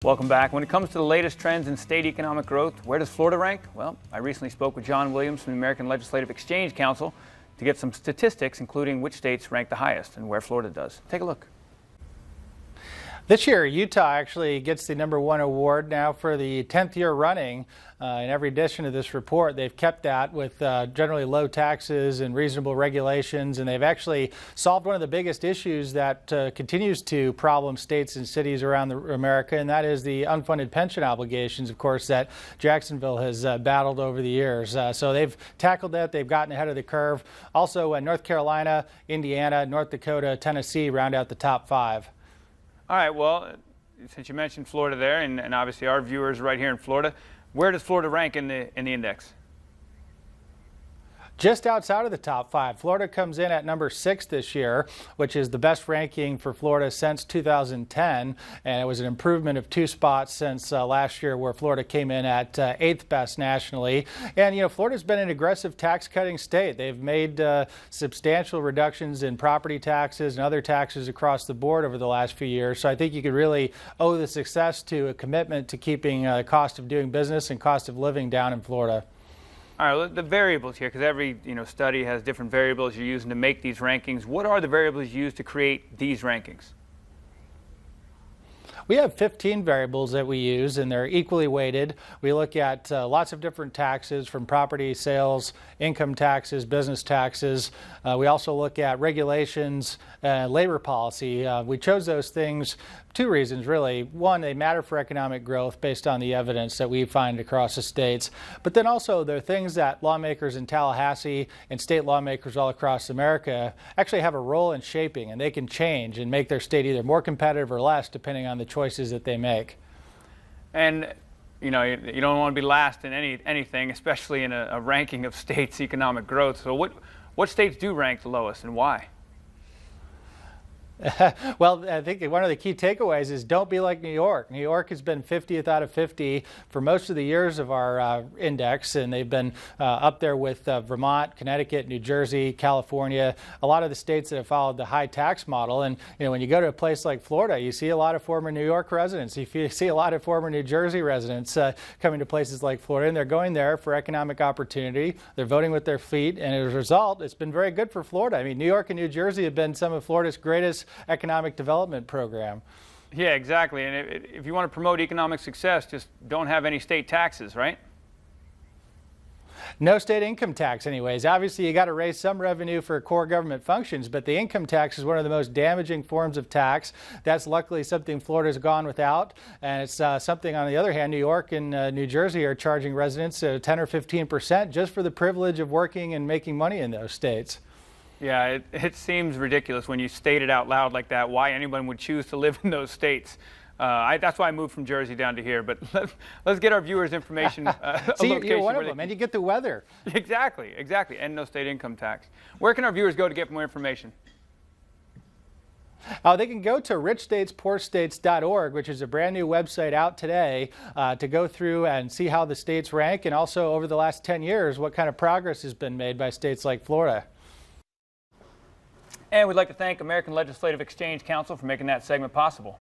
Welcome back. When it comes to the latest trends in state economic growth, where does Florida rank? Well, I recently spoke with John Williams from the American Legislative Exchange Council to get some statistics, including which states rank the highest and where Florida does. Take a look. This year, Utah actually gets the #1 award now for the 10th year running. In every edition of this report, they've kept that with generally low taxes and reasonable regulations, and they've actually solved one of the biggest issues that continues to problem states and cities around America, and that is the unfunded pension obligations, of course, that Jacksonville has battled over the years. So they've tackled that. They've gotten ahead of the curve. Also, North Carolina, Indiana, North Dakota, Tennessee round out the top 5. All right, well, since you mentioned Florida there, and obviously our viewers right here in Florida, where does Florida rank in the index? Just outside of the top 5. Florida comes in at #6 this year, which is the best ranking for Florida since 2010, and it was an improvement of 2 spots since last year, where Florida came in at 8th best nationally. And you know, Florida's been an aggressive tax-cutting state. They've made substantial reductions in property taxes and other taxes across the board over the last few years. So I think you could really owe the success to a commitment to keeping the cost of doing business and cost of living down in Florida. All right, the variables here, because every study has different variables you're using to make these rankings. What are the variables used to create these rankings? We have 15 variables that we use, and they're equally weighted. We look at lots of different taxes, from property sales, income taxes, business taxes. We also look at regulations, labor policy. We chose those things for 2 reasons, really. One, they matter for economic growth based on the evidence that we find across the states. But then also, they're things that lawmakers in Tallahassee and state lawmakers all across America actually have a role in shaping, and they can change and make their state either more competitive or less, depending on the choices that they make. And you don't want to be last in anything, especially in a ranking of states' economic growth. So what states do rank the lowest, and why? Well, I think one of the key takeaways is don't be like New York. New York has been 50th out of 50 for most of the years of our index, and they've been up there with Vermont, Connecticut, New Jersey, California, a lot of the states that have followed the high tax model. And when you go to a place like Florida, you see a lot of former New York residents. You see a lot of former New Jersey residents coming to places like Florida, and they're going there for economic opportunity. They're voting with their feet, and as a result, it's been very good for Florida. I mean, New York and New Jersey have been some of Florida's greatest economic development program. Yeah, exactly. And if you want to promote economic success, just don't have any state taxes, right? No state income tax anyways. Obviously, you got to raise some revenue for core government functions, but the income tax is one of the most damaging forms of tax. That's luckily something Florida's gone without, and it's something, on the other hand, New York and New Jersey are charging residents 10 or 15% just for the privilege of working and making money in those states. Yeah, it seems ridiculous when you state it out loud like that, why anyone would choose to live in those states. That's why I moved from Jersey down to here. But let's get our viewers information. See, you're one of them, and you get the weather. Exactly, and no state income tax. Where can our viewers go to get more information? They can go to richstatespoorstates.org, which is a brand new website out today, to go through and see how the states rank, and also over the last 10 years, what kind of progress has been made by states like Florida. And we'd like to thank American Legislative Exchange Council for making that segment possible.